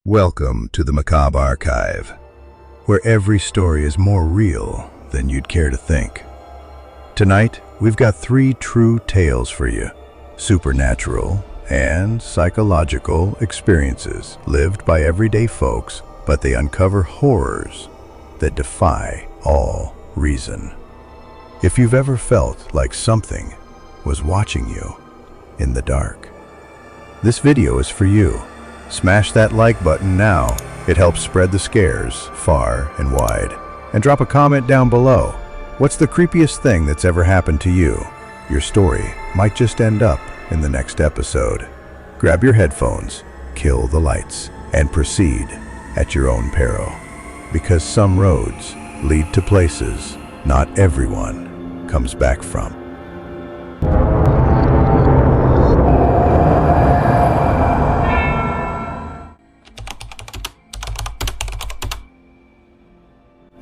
Welcome to the Macabre Archive, where every story is more real than you'd care to think. Tonight, we've got three true tales for you: supernatural and psychological experiences lived by everyday folks, but they uncover horrors that defy all reason. If you've ever felt like something was watching you in the dark, this video is for you. Smash that like button now. It helps spread the scares far and wide. And drop a comment down below. What's the creepiest thing that's ever happened to you? Your story might just end up in the next episode. Grab your headphones, kill the lights, and proceed at your own peril. Because some roads lead to places not everyone comes back from.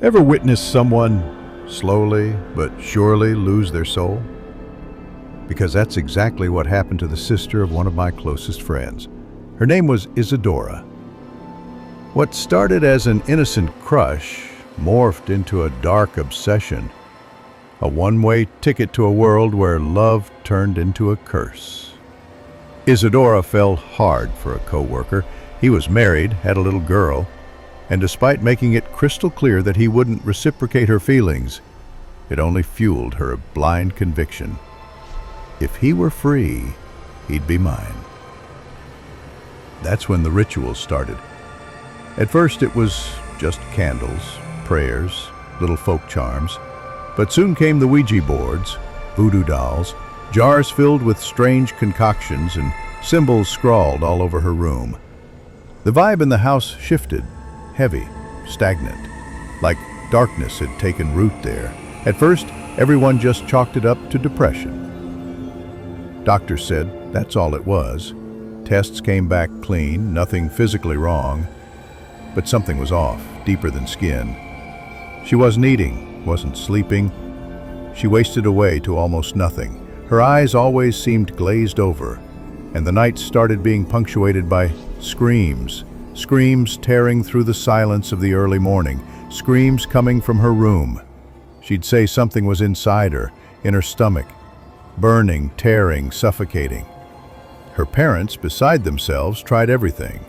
Ever witnessed someone slowly but surely lose their soul? Because that's exactly what happened to the sister of one of my closest friends. Her name was Isadora. What started as an innocent crush morphed into a dark obsession, a one-way ticket to a world where love turned into a curse. Isadora fell hard for a co-worker. He was married, had a little girl, and despite making it crystal clear that he wouldn't reciprocate her feelings, it only fueled her blind conviction. If he were free, he'd be mine. That's when the ritual started. At first it was just candles, prayers, little folk charms, but soon came the Ouija boards, voodoo dolls, jars filled with strange concoctions, and symbols scrawled all over her room. The vibe in the house shifted. Heavy, stagnant, like darkness had taken root there. At first, everyone just chalked it up to depression. Doctors said that's all it was. Tests came back clean, nothing physically wrong, but something was off, deeper than skin. She wasn't eating, wasn't sleeping. She wasted away to almost nothing. Her eyes always seemed glazed over, and the nights started being punctuated by screams. Screams tearing through the silence of the early morning, screams coming from her room. She'd say something was inside her, in her stomach, burning, tearing, suffocating. Her parents, beside themselves, tried everything.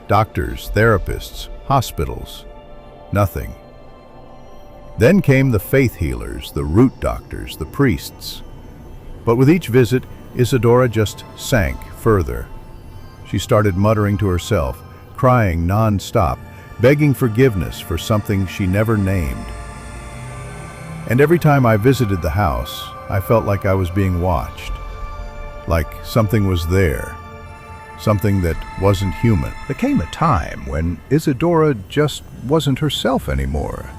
Doctors, therapists, hospitals. Nothing. Then came the faith healers, the root doctors, the priests. But with each visit, Isadora just sank further. She started muttering to herself, crying non-stop, begging forgiveness for something she never named. And every time I visited the house, I felt like I was being watched, like something was there, something that wasn't human. There came a time when Isadora just wasn't herself anymore.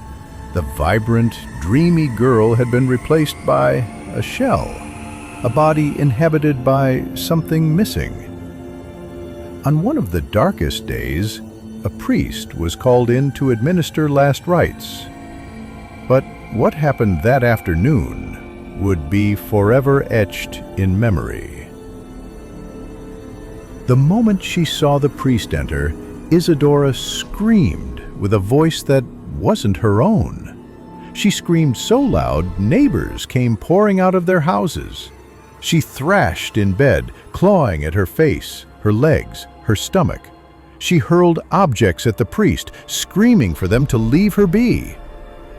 The vibrant, dreamy girl had been replaced by a shell, a body inhabited by something missing. On one of the darkest days, a priest was called in to administer last rites. But what happened that afternoon would be forever etched in memory. The moment she saw the priest enter, Isadora screamed with a voice that wasn't her own. She screamed so loud, neighbors came pouring out of their houses. She thrashed in bed, clawing at her face, her legs, her stomach. She hurled objects at the priest, screaming for them to leave her be.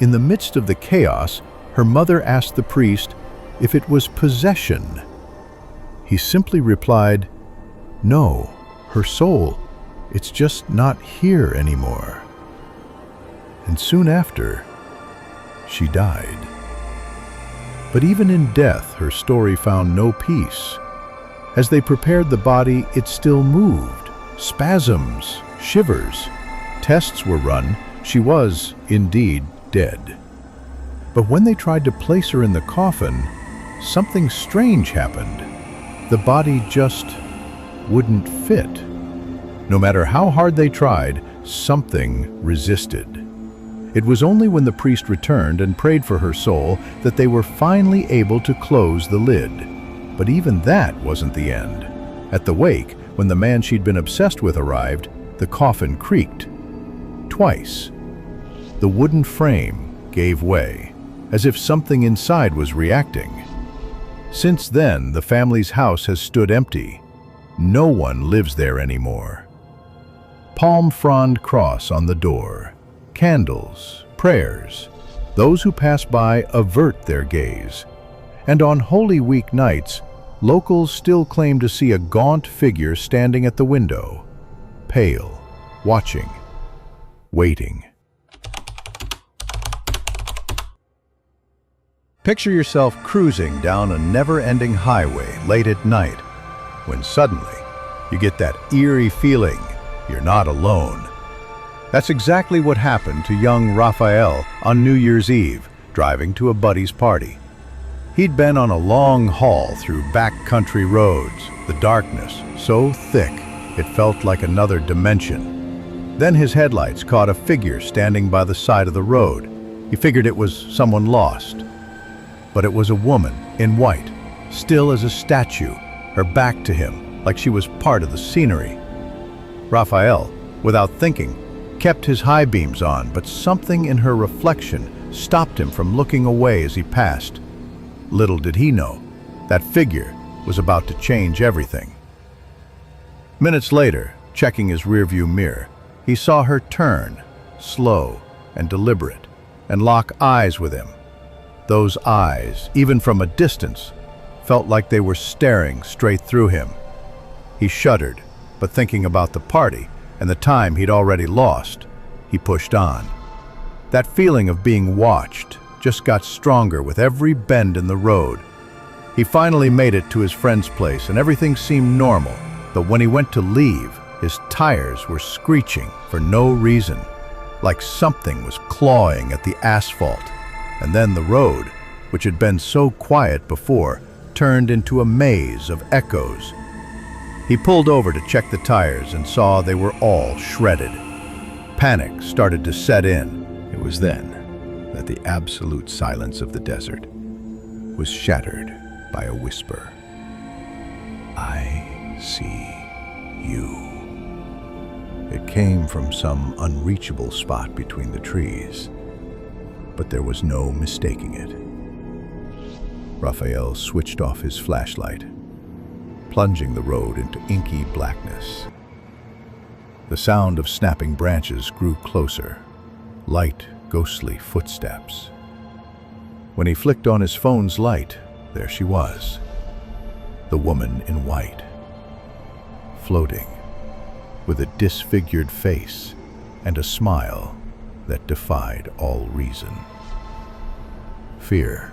In the midst of the chaos, her mother asked the priest if it was possession. He simply replied, "No, her soul, it's just not here anymore." And soon after, she died. But even in death, her story found no peace. As they prepared the body, it still moved. Spasms, shivers. Tests were run. She was, indeed, dead. But when they tried to place her in the coffin, something strange happened. The body just wouldn't fit. No matter how hard they tried, something resisted. It was only when the priest returned and prayed for her soul that they were finally able to close the lid. But even that wasn't the end. At the wake, when the man she'd been obsessed with arrived, The coffin creaked. Twice. The wooden frame gave way, as if something inside was reacting. Since then, the family's house has stood empty. No one lives there anymore. Palm frond cross on the door. Candles, prayers. Those who pass by avert their gaze. And on Holy Week nights, locals still claim to see a gaunt figure standing at the window, pale, watching, waiting. Picture yourself cruising down a never-ending highway late at night, when suddenly you get that eerie feeling you're not alone. That's exactly what happened to young Raphael on New Year's Eve, driving to a buddy's party. He'd been on a long haul through backcountry roads, the darkness so thick it felt like another dimension. Then his headlights caught a figure standing by the side of the road. He figured it was someone lost. But it was a woman in white, still as a statue, her back to him, like she was part of the scenery. Raphael, without thinking, kept his high beams on, but something in her reflection stopped him from looking away as he passed. Little did he know, that figure was about to change everything. Minutes later, checking his rearview mirror, he saw her turn, slow and deliberate, and lock eyes with him. Those eyes, even from a distance, felt like they were staring straight through him. He shuddered, but thinking about the party and the time he'd already lost, he pushed on. That feeling of being watched just got stronger with every bend in the road. He finally made it to his friend's place and everything seemed normal, but when he went to leave, his tires were screeching for no reason, like something was clawing at the asphalt. And then the road, which had been so quiet before, turned into a maze of echoes. He pulled over to check the tires and saw they were all shredded. Panic started to set in. It was then that the absolute silence of the desert was shattered by a whisper. "I see you." It came from some unreachable spot between the trees, but there was no mistaking it. Raphael switched off his flashlight, plunging the road into inky blackness. The sound of snapping branches grew closer, light, ghostly footsteps. When he flicked on his phone's light, there she was, the woman in white, floating, with a disfigured face and a smile that defied all reason. Fear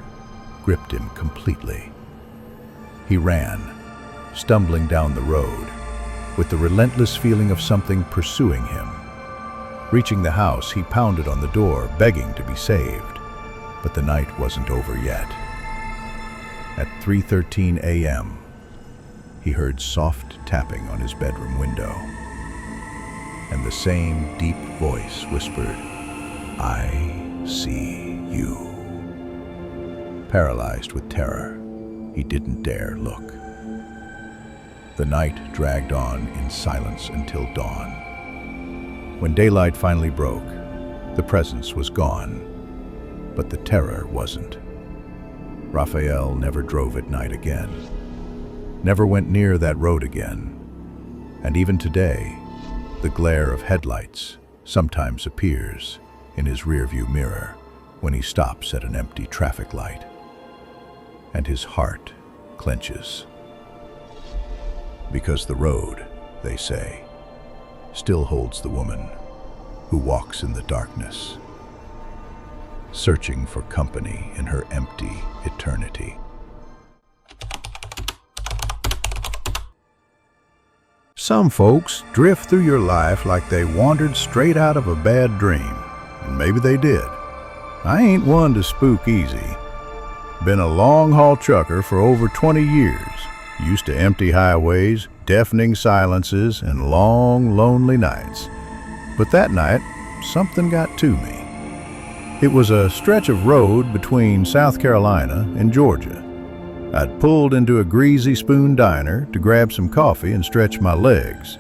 gripped him completely. He ran, stumbling down the road, with the relentless feeling of something pursuing him. Reaching the house, he pounded on the door, begging to be saved. But the night wasn't over yet. At 3:13 a.m., he heard soft tapping on his bedroom window, and the same deep voice whispered, "I see you." Paralyzed with terror, he didn't dare look. The night dragged on in silence until dawn. When daylight finally broke, the presence was gone, but the terror wasn't. Raphael never drove at night again, never went near that road again, and even today, the glare of headlights sometimes appears in his rearview mirror when he stops at an empty traffic light, and his heart clenches. Because the road, they say, still holds the woman who walks in the darkness, searching for company in her empty eternity. Some folks drift through your life like they wandered straight out of a bad dream, and maybe they did. I ain't one to spook easy. Been a long-haul trucker for over 20 years, used to empty highways, deafening silences, and long, lonely nights. But that night, something got to me. It was a stretch of road between South Carolina and Georgia. I'd pulled into a greasy spoon diner to grab some coffee and stretch my legs.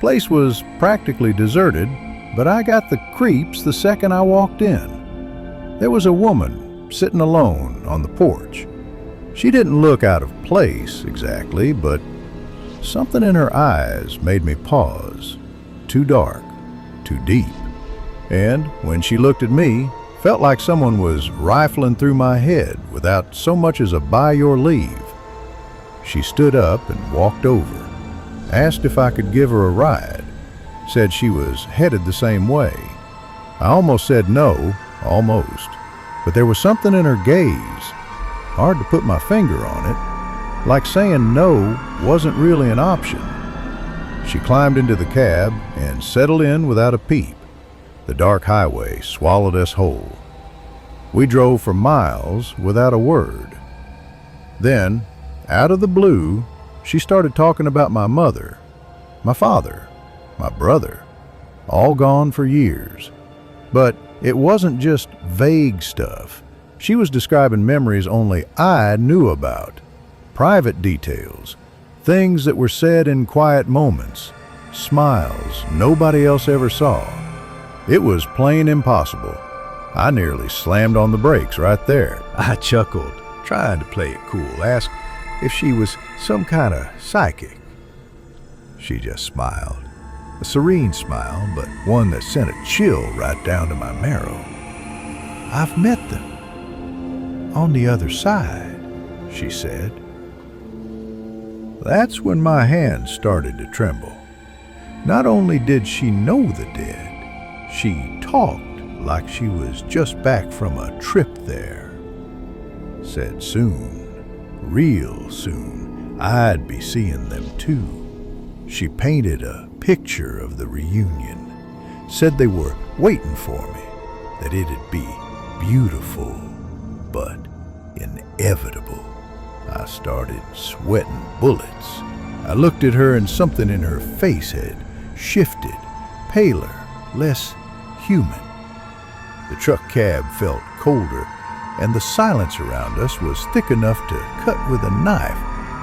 Place was practically deserted, but I got the creeps the second I walked in. There was a woman sitting alone on the porch. She didn't look out of place exactly, but something in her eyes made me pause. Too dark, too deep. And when she looked at me, felt like someone was rifling through my head without so much as a by your leave. She stood up and walked over, asked if I could give her a ride, said she was headed the same way. I almost said no, almost, but there was something in her gaze, hard to put my finger on it, like saying no wasn't really an option. She climbed into the cab and settled in without a peep. The dark highway swallowed us whole. We drove for miles without a word. Then, out of the blue, she started talking about my mother, my father, my brother, all gone for years. But it wasn't just vague stuff. She was describing memories only I knew about, private details, things that were said in quiet moments, smiles nobody else ever saw. It was plain impossible. I nearly slammed on the brakes right there. I chuckled, trying to play it cool, asked if she was some kind of psychic. She just smiled, a serene smile, but one that sent a chill right down to my marrow. "I've met them on the other side," she said. That's when my hands started to tremble. Not only did she know the dead, she talked like she was just back from a trip there. Said soon, real soon, I'd be seeing them too. She painted a picture of the reunion, said they were waiting for me, that it'd be beautiful, but inevitable. I started sweating bullets. I looked at her and something in her face had shifted, paler, less human. The truck cab felt colder, and the silence around us was thick enough to cut with a knife,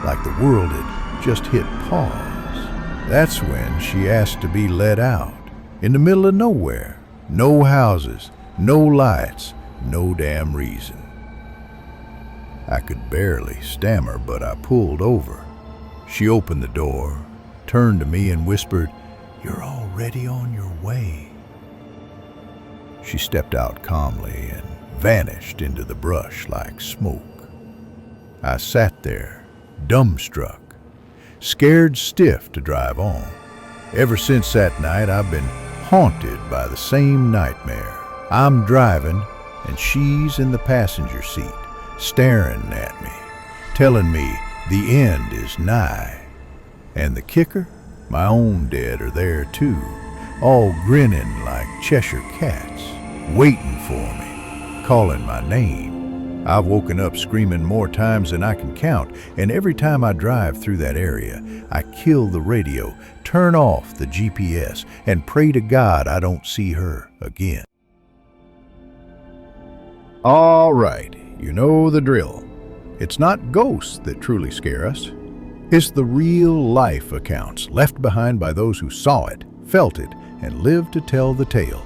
like the world had just hit pause. That's when she asked to be let out, in the middle of nowhere. No houses, no lights, no damn reason. I could barely stammer, but I pulled over. She opened the door, turned to me and whispered, "You're already on your way." She stepped out calmly and vanished into the brush like smoke. I sat there, dumbstruck, scared stiff to drive on. Ever since that night, I've been haunted by the same nightmare. I'm driving, and she's in the passenger seat, staring at me, telling me the end is nigh. And the kicker? My own dead are there too, all grinning like Cheshire cats, waiting for me, calling my name. I've woken up screaming more times than I can count, and every time I drive through that area, I kill the radio, turn off the GPS, and pray to God I don't see her again. All right, you know the drill. It's not ghosts that truly scare us. It's the real-life accounts left behind by those who saw it, felt it, and lived to tell the tale.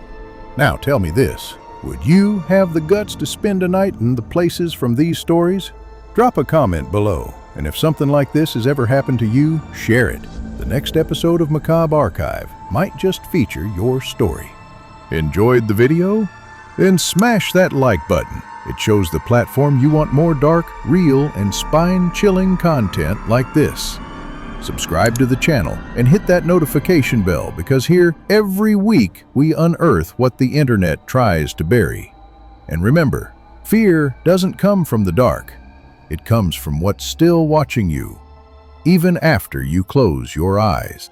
Now tell me this, would you have the guts to spend a night in the places from these stories? Drop a comment below, and if something like this has ever happened to you, share it. The next episode of Macabre Archive might just feature your story. Enjoyed the video? Then smash that like button. It shows the platform you want more dark, real, and spine-chilling content like this. Subscribe to the channel and hit that notification bell, because here, every week, we unearth what the internet tries to bury. And remember, fear doesn't come from the dark. It comes from what's still watching you, even after you close your eyes.